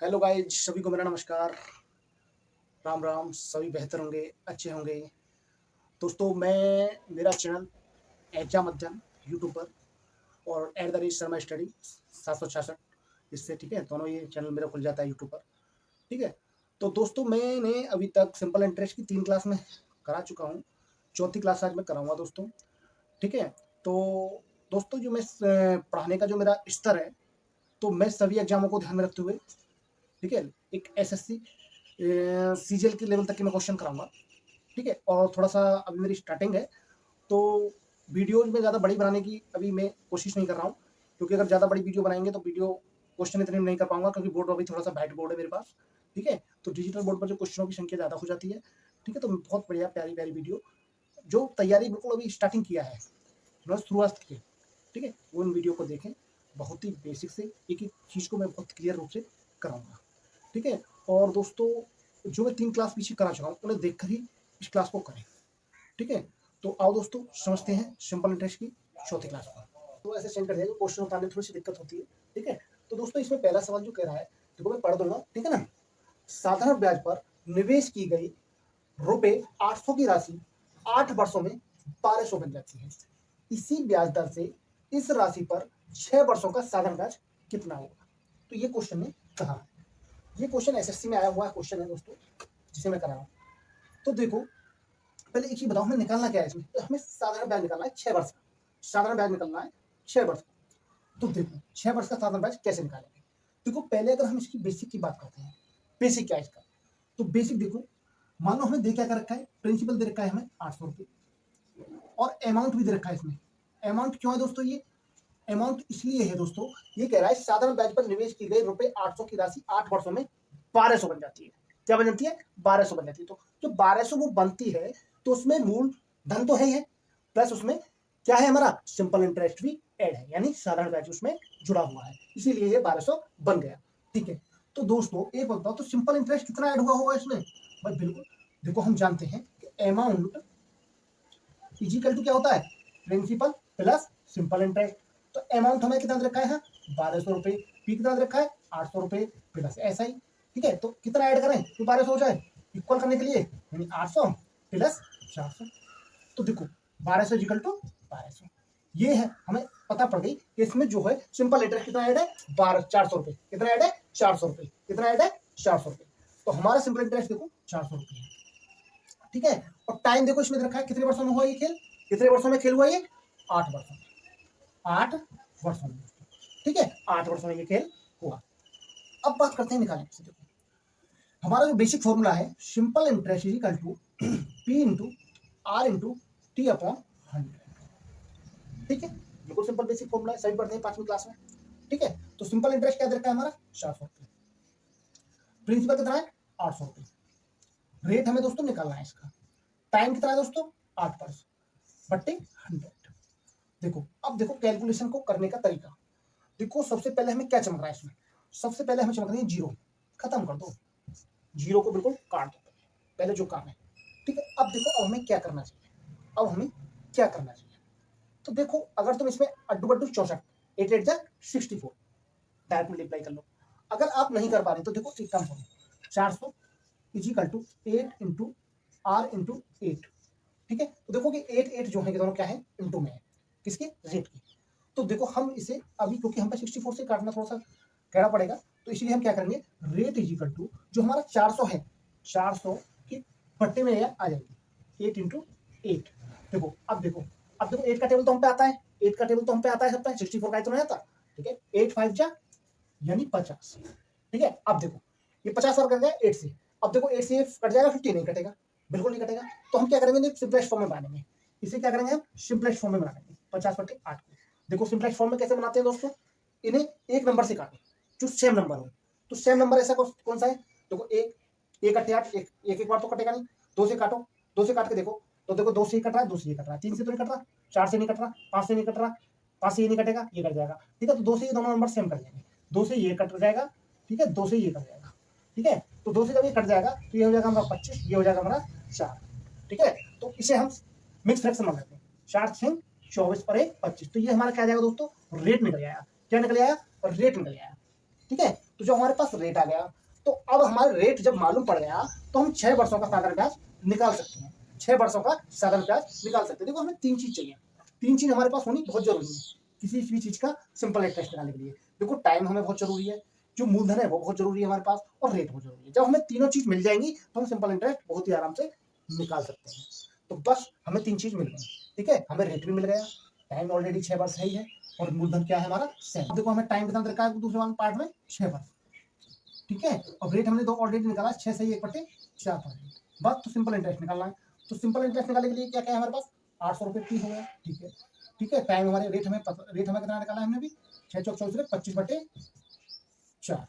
Hello guys, सभी को मेरा नमस्कार। राम राम। सभी बेहतर होंगे, अच्छे होंगे। दोस्तों, मैं मेरा चैनल एग्जाम अध्ययन यूट्यूब पर और at the rate Sharma study 766 इससे, ठीक है, दोनों ये चैनल मेरा खुल जाता है यूट्यूब पर। ठीक है। तो दोस्तों, मैंने अभी तक सिंपल इंटरेस्ट की 3 क्लास में करा चुका हूँ। चौथी क्लास आज मैं कराऊंगा दोस्तों। ठीक है। तो दोस्तों, जो मैं पढ़ाने का जो मेरा स्तर है, तो मैं सभी एग्जामों को ध्यान में रखते हुए, ठीक है, एक एसएससी सीजीएल के लेवल तक के मैं क्वेश्चन कराऊंगा। ठीक है। और थोड़ा सा अभी मेरी स्टार्टिंग है, तो वीडियोज में ज़्यादा बड़ी बनाने की अभी मैं कोशिश नहीं कर रहा हूँ, क्योंकि अगर ज़्यादा बड़ी वीडियो बनाएंगे तो वीडियो क्वेश्चन इतने नहीं कर पाऊंगा, क्योंकि बोर्ड अभी थोड़ा सा बैठ बोर्ड है मेरे पास। ठीक है। तो डिजिटल बोर्ड पर जो क्वेश्चनों की संख्या ज़्यादा हो जाती है। ठीक है। तो बहुत बढ़िया प्यारी प्यारी वीडियो, जो तैयारी बिल्कुल अभी स्टार्टिंग किया है, शुरुआत की है, ठीक है, वो इन वीडियो को देखें। बहुत ही बेसिक से एक एक चीज़ को मैं बहुत क्लियर रूप से कराऊंगा। ठीक है। और दोस्तों, जो मैं 3 क्लास पीछे करा चुका हूँ, उन्हें देखकर ही इस क्लास को करें। ठीक है। तो आओ दोस्तों, समझते हैं सिंपल इंटरेस्ट की चौथी क्लास को। तो ऐसे सेंड कर दिया, क्वेश्चन उतारने में थोड़ी सी दिक्कत होती है। ठीक है। तो दोस्तों, इसमें पहला सवाल जो कह रहा है, देखो मैं पढ़ दूंगा, ठीक है ना। साधारण ब्याज पर निवेश की गई ₹800 की राशि 8 वर्षों में 1200 बन जाती है। इसी ब्याज दर से इस राशि पर 6 वर्षों का साधारण ब्याज कितना होगा? तो ये क्वेश्चन ने कहा है। ये क्वेश्चन एसएससी में आया हुआ क्वेश्चन है दोस्तों, जिसे मैं कर रहा हूँ। तो देखो, पहले एक चीज बताओ, हमें निकालना क्या है इसमें। तो हमें साधारण ब्याज निकालना है 6 वर्ष का। साधारण ब्याज निकालना है 6 वर्ष का। तो देखो, 6 वर्ष का साधारण ब्याज कैसे निकालेंगे। देखो, पहले अगर हम इसकी बेसिक की बात करते हैं, बेसिक क्या है इसका। तो बेसिक देखो, मान लो हमें दे क्या कर रखा है, प्रिंसिपल दे रखा है हमें 800 रुपये, और अमाउंट भी दे रखा है इसमें। अमाउंट क्यों है दोस्तों? ये अमाउंट इसलिए है दोस्तों, ये कह रहा है साधारण ब्याज पर निवेश की गई ₹800 की राशि 8 वर्षों में 1200 बन जाती है। क्या बन जाती है? 1200 बन जाती है। तो जो 1200 वो बनती है, तो उसमें मूल धन तो है ही है, प्लस उसमें क्या है, हमारा सिंपल इंटरेस्ट भी ऐड है, यानी साधारण ब्याज उसमें जुड़ा हुआ है, इसीलिए ये 1200 बन गया। ठीक है। तो दोस्तों, एक बताओ, तो सिंपल इंटरेस्ट कितना ऐड हुआ होगा इसमें? भाई बिल्कुल, देखो हम जानते हैं कि अमाउंट इजिकल टू क्या होता है, प्रिंसिपल प्लस सिंपल इंटरेस्ट। तो अमाउंट हमें कितना दे रखा है, 1200 रुपये। पी कितना दे रखा है, 800 रुपये प्लस ऐसा ही। ठीक है। तो कितना ऐड करें तो 1200 हो जाए, इक्वल करने के लिए, यानी 800 प्लस 400। तो देखो, 1200 इजिकल टू 1200, ये है, हमें पता पड़ गई कि इसमें जो है सिंपल इंटरेस्ट कितना ऐड है, 400 रुपये। कितना ऐड है, 400 रुपये। कितना ऐड है, 400 रुपये। तो हमारा सिंपल इंटरेस्ट देखो 400 रुपये है। ठीक है। और टाइम देखो इसमें रखा है, कितने वर्षों में हुआ ये खेल, कितने वर्षों में खेल हुआ ये, 8 वर्षों में। 8 वर्षों में। ठीक है, 8 वर्षों में ये खेल हुआ। अब बात करते हैं निकालने की। देखो, हमारा जो बेसिक फॉर्मूला है, simple interest is equal to P into R into T upon 100। ठीक है, बिल्कुल सिंपल बेसिक फॉर्मूला है, सभी पढ़ते हैं 5वीं क्लास में। ठीक है। तो सिंपल इंटरेस्ट क्या दे रखा है हमारा, 400 रुपये। प्रिंसिपल कितना है, 800 रुपये। रेट हमें दोस्तों निकालना है इसका। टाइम कितना है दोस्तों, 8 वर्ष बट्टे 100। देखो, अब देखो कैलकुलेशन को करने का तरीका। देखो, सबसे पहले हमें क्या चमक रहा है इसमें, सबसे पहले हमें चमक रही है जीरो। खत्म कर दो, जीरो को बिल्कुल काट दो, पहले जो काम है। ठीक है। अब देखो, अब हमें क्या करना चाहिए, अब हमें क्या करना चाहिए। तो देखो, अगर तुम इसमें अड्डू बड्डू 64, 8 8 जा 64, डायरेक्ट मल्टीप्लाई कर लो। अगर आप नहीं कर पा रहे तो देखो एक काम करो, 400 equal to 8 into R into 8। ठीक है। तो देखो कि 8 8 जो है, दोनों क्या है, इंटू में है, किसके, रेट की। तो देखो, हम इसे अभी, क्योंकि हम पे 64 से काटना थोड़ा सा कहना पड़ेगा, तो इसीलिए हम क्या करेंगे, रेट इज इक्वल टू जो हमारा 400 है, 400 की बट्टे में आ जाएगी 8 इंटू 8। देखो, अब देखो, अब देखो 8 का टेबल तो हम पे आता है, 8 का टेबल तो हम पे आता है, सबका 64 का तो नहीं आता। ठीक है। 8 5 जा यानी 50। ठीक है। अब देखो, ये 50 और कट गया 8 से। अब देखो 8 से ये कट जाएगा, 50 नहीं कटेगा, बिल्कुल नहीं कटेगा। तो हम क्या करेंगे, सिंपलेस्ट फॉर्म में बनाएंगे। इसे क्या करेंगे, हम सिंपलेस्ट फॉर्म में बना लेंगे, 50/8 को। देखो, सिंपलेस्ट फॉर्म में कैसे बनाते हैं दोस्तों, इन्हें एक नंबर से काटो जो सेम नंबर हो। तो सेम नंबर ऐसा कौन सा है, देखो, एक अट्ठे 8, एक एक बार तो कटेगा नहीं। 2 से काटो, 2 से काट के देखो, तो देखो 2 से ही कट रहा है, 2 से ही कट रहा है, 3 से तो नहीं कट रहा, 4 से नहीं कट रहा, 5 से नहीं कट रहा, 5 से ये नहीं कटेगा, ये कट जाएगा। ठीक है। तो 2 से ये दोनों नंबर सेम कर लेंगे, 2 से ये कट जाएगा। ठीक है। 2 से ये कट जाएगा। ठीक है। तो 2 से जब ये कट जाएगा, तो ये हो जाएगा हमारा 25, ये हो जाएगा हमारा 4। ठीक है। तो इसे हम मिक्स फ्रैक्शन मान लेते हैं, 4 6 24 और 1 25। तो ये हमारा क्या जाएगा दोस्तों, रेट निकल आया। क्या निकल आया, रेट निकल आया। ठीक है। तो जो हमारे पास रेट आ गया, तो अब हमारे रेट जब मालूम पड़ गया तो हम 6 वर्षों का साधारण ब्याज निकाल सकते हैं। 6 वर्षों का साधारण ब्याज निकाल सकते हैं। देखो हमें 3 चीज चाहिए, 3 चीज हमारे पास होनी बहुत जरूरी है किसी भी चीज का सिंपल इंटरेस्ट निकालने के लिए। देखो टाइम हमें बहुत जरूरी है, जो मूलधन है वो बहुत जरूरी है हमारे पास, और रेट बहुत जरूरी है। जब हमें तीनों चीज मिल जाएंगी तो हम सिंपल इंटरेस्ट बहुत ही आराम से निकाल सकते हैं। तो बस हमें 3 चीज मिल गई, ठीक है, हमें रेट भी मिल गया, टाइम ऑलरेडी 6 वर्ष है ही है, और मूलधन क्या है हमारा 7। देखो हमें टाइम कितना रखा है दूसरे वाले पार्ट में 6 वर्ष, ठीक है, और रेट हमने दो ऑलरेडी निकाला 6 से 1/4। बस तो सिंपल इंटरेस्ट निकालना है। तो सिंपल इंटरेस्ट निकालने के लिए क्या क्या है हमारे पास, 800 रुपये फी हो गया, ठीक है, ठीक है। टाइम हमारे रेट हमें कितना निकाला है हमने अभी, 6 चौक 24 25/4,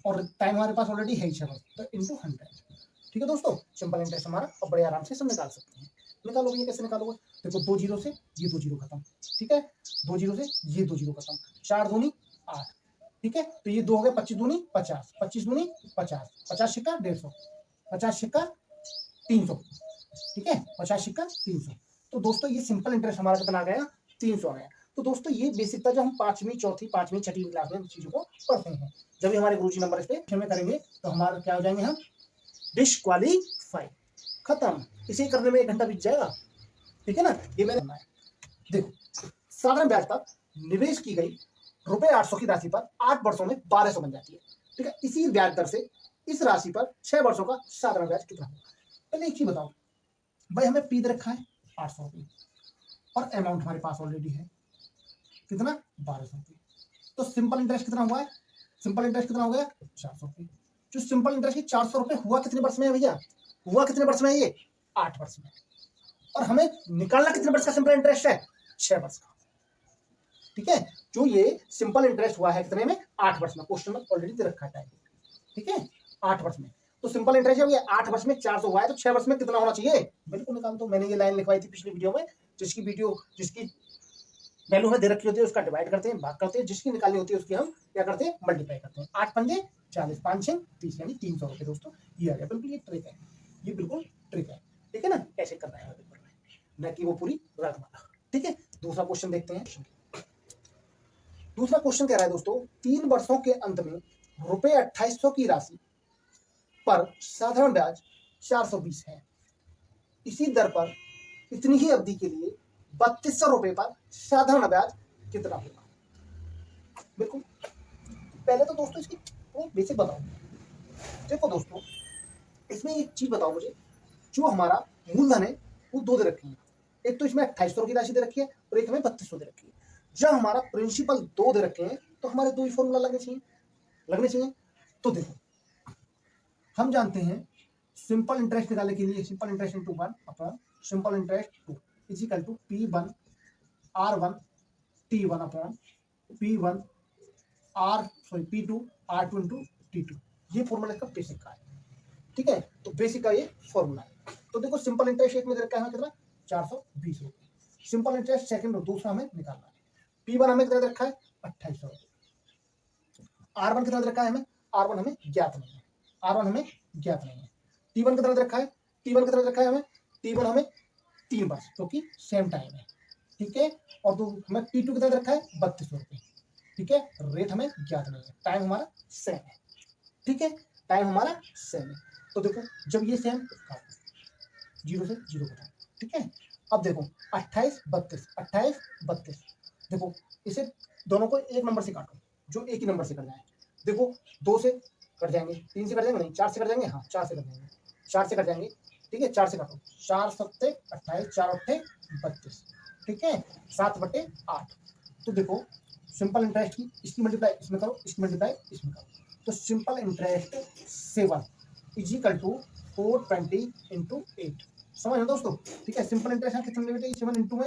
और टाइम हमारे पास ऑलरेडी है 6 वर्ष, तो इंटू 100, ठीक है दोस्तों। सिंपल इंटरेस्ट हमारा अब बड़े आराम से सब निकाल सकते हैं। निकालोगे, कैसे निकालोगे, देखो 2 जीरो से ये 2 जीरो खत्म, ठीक है, 2 जीरो से ये 2 जीरो खत्म, 4 दूनी 8, ठीक है, तो ये 2 हो गए, 25 दूनी 50, 25 दूनी 50, 50 सिक्का 150, 50 सिक्का 300, ठीक है, 50 सिक्का 300। तो दोस्तों ये सिंपल इंटरेस्ट हमारा कितना आ गया, 300 आ गया। तो दोस्तों ये बेसिक था, जब हम 5वीं, चौथी, 5वीं, 6वीं क्लास में चीजों को पढ़ते हैं, जब भी हमारे गुरुजी नंबर इस पे हमें करेंगे तो हमारा क्या हो जाएंगे, हम डिस्क्वालीफाई, खत्म। इसे करने में 1 घंटा बीत जाएगा, ठीक है ना। ये मैंने करना है। देखो साधारण ब्याज पर निवेश की गई ₹800 की राशि पर 8 वर्षों में 1200 बन जाती है, ठीक है। इसी ब्याज दर से इस राशि पर 6 वर्षों का साधारण ब्याज कितना होगा। पहले एक चीज बताओ भाई, हमें पी दे रखा है 800 रुपये, और अमाउंट हमारे पास ऑलरेडी है कितना, 1200 रुपये। तो सिंपल इंटरेस्ट कितना हुआ है, सिंपल इंटरेस्ट कितना हो गया, 400 रुपये। जो सिंपल इंटरेस्ट की 400 रुपये हुआ कितने वर्ष में है भैया, हुआ कितने वर्ष में है ये, 8 वर्ष में। और हमें निकालना कितने वर्ष का सिंपल इंटरेस्ट है, 6 वर्ष का, ठीक है। जो ये सिंपल इंटरेस्ट हुआ है कितने में, 8 वर्ष में, क्वेश्चन में ऑलरेडी दे रखा है टाइम, ठीक है, 8 वर्ष में। तो सिंपल इंटरेस्ट जब ये 8 वर्ष में 400 हुआ है, तो 6 वर्ष में कितना होना चाहिए, बिल्कुल निकाल दो। मैंने ये लाइन लिखवाई थी पिछली वीडियो में, जिसकी वैल्यू हमें दे रखी होती है उसका डिवाइड करते हैं, भाग करते हैं, जिसकी निकालनी होती है उसकी हम क्या करते हैं, मल्टीप्लाई करते हैं। 8 पंजे 40, 5 6 30, यानी 300 रुपये दोस्तों, ये आ गया। बिल्कुल ये ट्रिक है, ये बिल्कुल ट्रिक है, ठीक है ना, ऐसे करना है पेपर में, न कि वो पूरी रट वाला, ठीक है। दूसरा क्वेश्चन देखते हैं। दूसरा क्वेश्चन कह रहा है दोस्तों, 3 वर्षों के अंत में ₹2800 की राशि पर साधारण ब्याज 420 है। इसी दर पर इतनी ही अवधि के लिए 3200 रुपये पर साधारण ब्याज कितना होगा। बिल्कुल, पहले तो दोस्तों इसकी बेसिक बताओ। देखो दोस्तों, इसमें एक चीज बताओ मुझे, जो हमारा मूलधन है वो 2 दे रखी है, एक तो इसमें 2800 की राशि दे रखी है, और एक हमें 3200 दे रखी है। जब हमारा प्रिंसिपल 2 दे रखे हैं तो हमारे 2 ही फॉर्मूला लगने चाहिए। तो देखो हम जानते हैं सिंपल इंटरेस्ट निकालने के लिए, simple interest into 1 upon simple interest 2 is equal to P1 R1 T1 upon P2 R2 into T2। ये फॉर्मूला इसका बेसिक का है, ठीक है। तो बेसिक का ये फॉर्मूला है। तो देखो सिंपल इंटरेस्ट एक में दे रखा है कितना, 420 रुपये। सिंपल इंटरेस्ट सेकंड और दूसरा हमें निकालना है। P1 हमें कितना दे रखा है, 2800 रुपये। R1 कितना दे रखा है हमें, R1 हमें ज्ञात नहीं है, R1 हमें ज्ञात नहीं है। T1 कितना दे रखा है, T1 कितना दे रखा है हमें, T1 हमें 3 वर्ष, क्योंकि सेम टाइम है, ठीक है। और तो हमें P2 कितना दे रखा है, 3200 रुपये, ठीक है। रेट हमें ज्ञात नहीं है, टाइम हमारा सेम है, ठीक है, टाइम हमारा सेम है। तो देखो जब ये सेम, जीरो से जीरो कटा, ठीक है। अब देखो 28 32, 28 32, देखो इसे दोनों को एक नंबर से काटो, जो एक ही नंबर से कट जाए। देखो 2 से कट जाएंगे, 3 से कट जाएंगे, नहीं 4 से कट जाएंगे, हाँ 4 से कट जाएंगे, 4 से कट जाएंगे, ठीक है। 4 से काटो, 4 सत्ते 28, 4 अट्ठे 32, ठीक है, 7/8। तो देखो सिंपल इंटरेस्ट की इसकी मल्टीप्लाई इसमें करो, इसकी मल्टीप्लाई इसमें करो, तो simple interest 7 is equal to 420 into 8। समझ लो दोस्तों, ठीक है। सिंपल इंटरेस्ट है कितने बेटे, 7 इंटू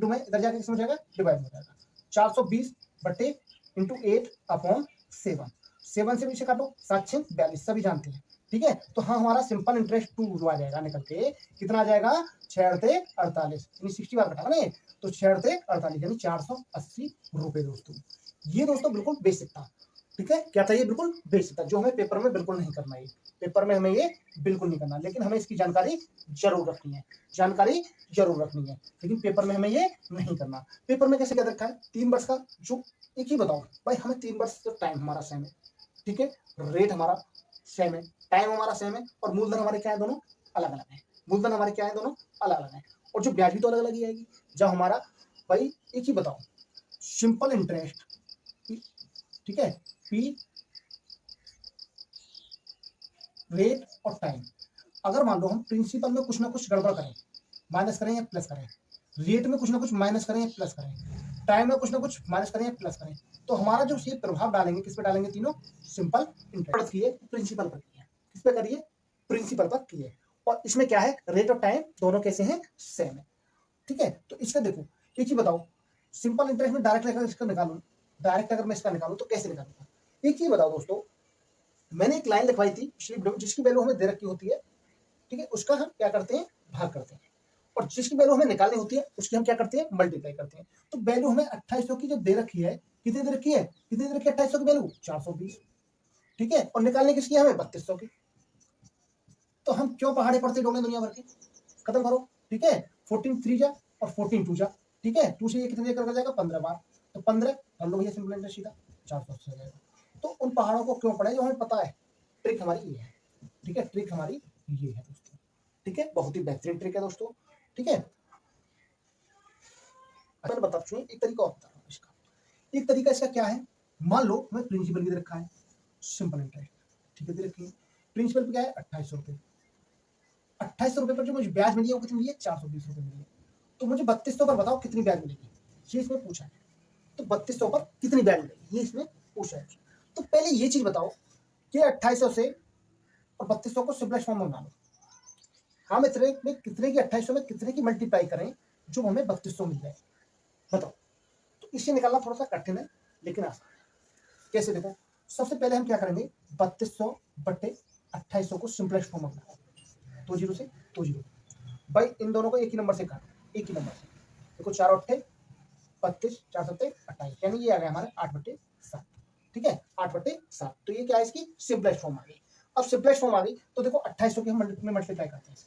में इधर जाके किसमें हो जाएगा, डिवाइड हो जाएगा। 420 इंटू 8 अपॉन 7, 7 से पीछे काटो, 7 6 42, सभी जानते हैं, ठीक है। तो हाँ हमारा सिंपल इंटरेस्ट 2 जो आ जाएगा निकल के, कितना आ जाएगा, 6 अड़ते 48, यानी 60 बार कटा ना, तो 6 अड़ते 48 यानी 480 रुपये दोस्तों। ये दोस्तों बिल्कुल बेसिक था, ठीक है। क्या था ये, बिल्कुल बेसिक था, जो हमें पेपर में बिल्कुल नहीं करना है, पेपर में हमें ये बिल्कुल नहीं करना, लेकिन हमें इसकी जानकारी जरूर रखनी है, जानकारी जरूर रखनी है, लेकिन पेपर में हमें ये नहीं करना। पेपर में कैसे क्या रखा है, 3 वर्ष का, जो एक ही बताओ भाई, हमें 3 वर्ष का टाइम हमारा सेम है, ठीक है, रेट हमारा सेम है, टाइम हमारा सेम है, और मूलधन हमारे क्या है, दोनों अलग अलग है। मूलधन हमारे क्या है, दोनों अलग अलग है, और जो ब्याज भी तो अलग अलग ही आएगी। जब हमारा भाई एक ही बताओ, सिंपल इंटरेस्ट, ठीक है, पी रेट और टाइम, अगर मान लो हम प्रिंसिपल में कुछ ना कुछ गड़बड़ करें, माइनस करें या प्लस करें, रेट में कुछ ना कुछ माइनस करें या प्लस करें, टाइम में कुछ ना कुछ माइनस करें या प्लस करें, तो हमारा जो ये प्रभाव डालेंगे, किस पे डालेंगे, तीनों सिंपल इंटरेस्ट किए, प्रिंसिपल पर किए, किस पे करिए, प्रिंसिपल पर किए, और इसमें क्या है, रेट और टाइम दोनों कैसे हैं, सेम है। ठीक है, तो इसका देखो, एक ही बताओ, सिंपल इंटरेस्ट में डायरेक्ट अगर इसका निकालू, डायरेक्ट अगर मैं इसका निकालू तो कैसे निकालूंगा, एक ही बताओ दोस्तों, मैंने एक लाइन लिखवाई थी पिछली वीडियो में, जिसकी वैल्यू हमें दे रखी होती है, ठीक है, उसका हम क्या करते हैं, भाग करते हैं, और जिसकी वैल्यू हमें निकालनी होती है उसकी हम क्या करते हैं, मल्टीप्लाई करते हैं। तो वैल्यू हमें 2800 की जो दे रखी है, कितनी दे रखी है, कितनी दे रखी है, 2800 की वैल्यू 420, ठीक है, और निकालने किसकी हमें 3200 की। तो हम क्यों पहाड़े पड़ते डोले दुनिया भर के, खत्म करो, ठीक है, 14 3 जा और 14 2 जा, ठीक है, 2 से ये कितने कर जाएगा, 15 बार, तो 15 हम लोग ये सिंपल इंटरेस्ट सीधा 480 हो जाएगा। तो उन पहाड़ों को क्यों पढ़े, जो हमें पता है, ट्रिक हमारी ये है, ठीक है, ट्रिक हमारी ये है दोस्तों, ठीक है, बहुत ही बेहतरीन ट्रिक है दोस्तों, ठीक है। मैं बता चुकी एक तरीका और बता रहा हूँ इसका, एक तरीका इसका क्या है, मान लो हमें प्रिंसिपल भी दे रखा है, सिंपल इंटरेस्ट, ठीक है, दे रखी है, प्रिंसिपल पे क्या है, 2800 रुपये, 2800 रुपये पर जो मुझे ब्याज मिली है वो कितनी मिली है, 420 रुपये मिली है। तो मुझे 3200 पर बताओ कितनी ब्याज मिलेगी, ये इसमें पूछा है, तो 3200 पर कितनी ब्याज मिलेगी, ये इसमें पूछा है। तो पहले ये चीज बताओ कि 2800 से और 3200 को सिंपलेस्ट फॉर्म में बना लो, हम इतने में कितने की, 2800 में कितने की मल्टीप्लाई करें जो हमें 3200 मिल जाए, बताओ। तो इसे निकालना थोड़ा सा कठिन है लेकिन आसान है। कैसे, देखो, सबसे पहले हम क्या करेंगे, 3200 बटे 2800 को सिंपलेस्ट फॉर्म में बनाओ, 2 जीरो से 2 जीरो, भाई इन दोनों को एक ही नंबर से काटो, एक ही नंबर से, देखो 4 अट्ठे 32, 4 सत्ते 28, यानी ये आ गया हमारे 8/7, ठीक है, 8/7, तो ये क्या है, इसकी सिंपलेस्ट फॉर्म आ गई। अब सिंपलेस्ट फॉर्म आ गई तो देखो 2800 की हम मल्टीप्लाई करते हैं,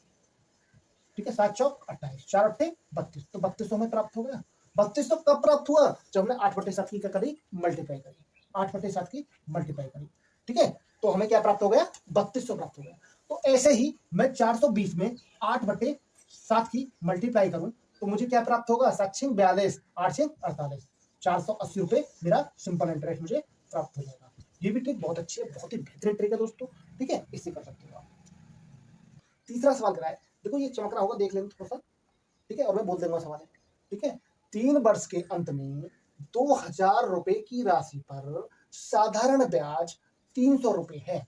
ठीक है, 7 चौक 28, 4 अट्ठे 32, तो 3200 में प्राप्त हो गया। 3200 कब प्राप्त हुआ, जब हमने 8/7 की क्या करी, मल्टीप्लाई करी, 8/7 की मल्टीप्लाई करी, ठीक है, तो हमें क्या प्राप्त हो गया, 3200 प्राप्त हो गया। तो ऐसे ही मैं 420 में 8/7 की मल्टीप्लाई करूं तो मुझे क्या प्राप्त होगा, 7×42, 8×48, 480 रुपए मेरा सिंपल इंटरेस्ट मुझे प्राप्त हो जाएगा। ये भी ट्रिक बहुत अच्छी है, बहुत ही बेहतरीन ट्रिक है दोस्तों, ठीक है, इससे कर सकते हो आप। तीसरा सवाल कराए, देखो ये चमक रहा होगा, देख लेंगे थोड़ा सा, ठीक है, और मैं बोल दूंगा सवाल है, ठीक है, 3 वर्ष के अंत में 2000 रुपए की राशि पर साधारण ब्याज 300 रुपए है,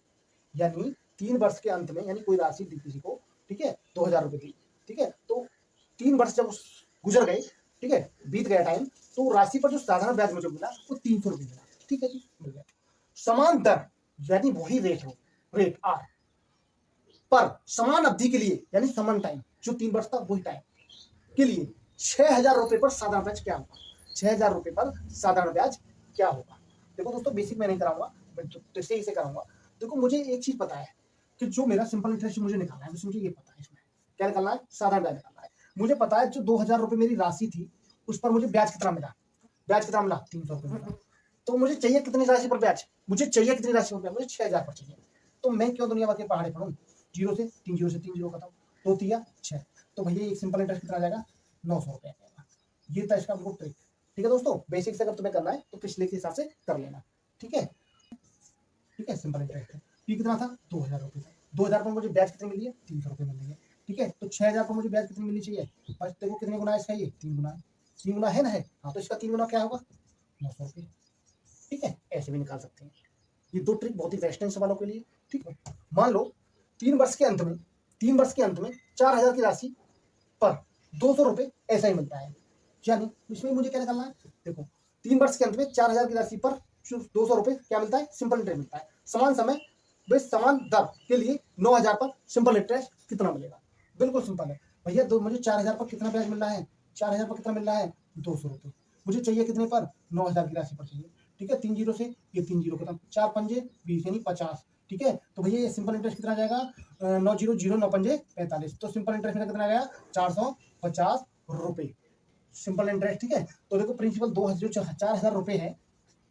यानी 3 वर्ष के अंत में, यानी कोई राशि दी किसी को, ठीक है, 2000 रुपए दी, ठीक है, तो 3 वर्ष जब गुजर गए, ठीक है, बीत गया टाइम, तो राशि पर जो साधारण ब्याज मुझे मिला वो 300 रुपए मिला, ठीक है जी, मिल गया। समान दर, यानी वही रेट हो, रेट आर, पर समान अवधि के लिए, यानी समान टाइम, जो 3 वर्ष था वही टाइम के लिए 6000 रुपए पर साधारण ब्याज क्या होगा, 6000 रुपए पर साधारण ब्याज क्या होगा। देखो दोस्तों, बेसिक मैं नहीं कराऊंगा, मैं तो सही से कराऊंगा। देखो मुझे एक चीज पता है कि जो मेरा सिंपल इंटरेस्ट मुझे निकालना है, मुझे ये पता है इसमें क्या निकालना है, साधारण ब्याज निकालना है। मुझे पता है जो 2000 रुपए मेरी राशि थी उस पर मुझे ब्याज कितना मिला, ब्याज कितना मिला, 300 रुपए मिला। तो मुझे चाहिए कितनी राशि पर ब्याज, मुझे चाहिए कितनी राशि पर ब्याज, मुझे 6000 पर चाहिए। तो मैं क्यों दुनिया भर के पहाड़े पढ़ूं, 0 से 3 0 से 3 0 खत्म, 2 3 6, तो भैया एक सिंपल इंटरेस्ट कितना आ जाएगा, 900 रुपए आएगा। ये था इसका आपको ट्रिक, ठीक है दोस्तों। बेसिक से अगर तुम्हें करना है तो पिछले के हिसाब से कर लेना, ठीक है, ठीक है, सिंपल इंटरेस्ट है। पी कितना था, 2000 रुपए था, 2000 पर मुझे ब्याज कितनी मिली है, 300 रुपए मिल रही है, ठीक है, तो 6000 पर मुझे ब्याज कितनी मिलनी चाहिए, बस देखो कितने गुना है इसका, ये 3 गुना है, 3 गुना है ना, है, हाँ, तो इसका 3 गुना क्या होगा, 900 रुपये, ठीक है, ऐसे भी निकाल सकते हैं। ये 2 ट्रिक बहुत ही बेस्ट है सवालों के लिए, ठीक है। मान लो 3 वर्ष के अंत में, 3 वर्ष के अंत में 4000 की राशि पर 200 रुपए ऐसा ही मिलता है, यानी इसमें मुझे क्या निकालना है, देखो 3 वर्ष के अंत में 4000 की राशि पर 200 रुपए क्या मिलता है, सिंपल इंटरेस्ट मिलता है। समान समय वे समान दर के लिए 9000 पर सिंपल इंटरेस्ट कितना मिलेगा, बिल्कुल सिंपल है भैया। मुझे 4000 पर कितना ब्याज मिल रहा है, 4000 पर कितना मिल रहा है, 200 रुपए, मुझे चाहिए कितने पर, 9000 की राशि पर चाहिए, ठीक है, 3 जीरो से ये 3 जीरो खत्म, 4 पंजे 20 यानी 50, ठीक है, तो भैया ये सिंपल इंटरेस्ट कितना जाएगा, 9 जीरो जीरो 9 पंजे 45, तो सिंपल इंटरेस्ट में कितना आ गया, 450 रुपए सिंपल इंटरेस्ट, ठीक है। तो देखो प्रिंसिपल 4000 रुपए है,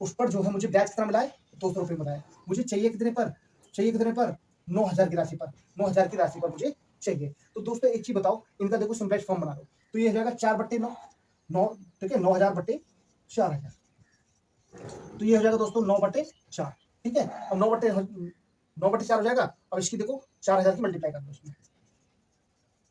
उस पर जो है मुझे ब्याज कितना मिला है, 200 रुपये बताया। मुझे चाहिए कितने पर, चाहिए कितने पर, 9,000 की राशि पर, 9,000 की राशि पर मुझे चाहिए। तो दोस्तों एक चीज बताओ, इनका देखो सिंपलेक्स फॉर्म बना लो, तो ये हो जाएगा 4/9, 9, ठीक है, 9,000 बट्टे 4,000, तो ये हो जाएगा दोस्तों 9/4, ठीक है। अब 9/4 हो जाएगा। अब इसकी देखो 4,000 की मल्टीप्लाई कर दो इसमें,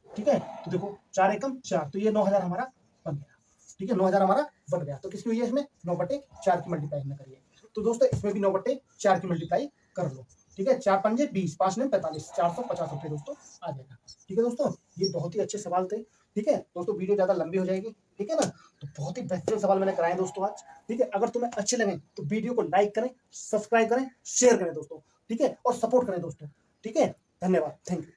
ठीक है। तो देखो 4 एकम 4, तो ये 9,000 हमारा बन गया, ठीक है, 9,000 हमारा बन गया। तो किसकी हुई है इसमें, 9/4 की मल्टीप्लाई हमने करी है। तो दोस्तों इसमें भी 9/4 की मल्टीप्लाई कर लो, ठीक है। 4 पंजे 20, 5 ने 45, 450 रुपये दोस्तों आ जाएगा, ठीक है दोस्तों। ये बहुत ही अच्छे सवाल थे, ठीक है दोस्तों। वीडियो ज्यादा लंबी हो जाएगी, ठीक है ना। तो बहुत ही बेहतरीन सवाल मैंने कराए दोस्तों आज, ठीक है। अगर तुम्हें अच्छे लगे तो वीडियो को लाइक करें, सब्सक्राइब करें, शेयर करें दोस्तों, ठीक है, और सपोर्ट करें दोस्तों, ठीक है। धन्यवाद, थैंक यू।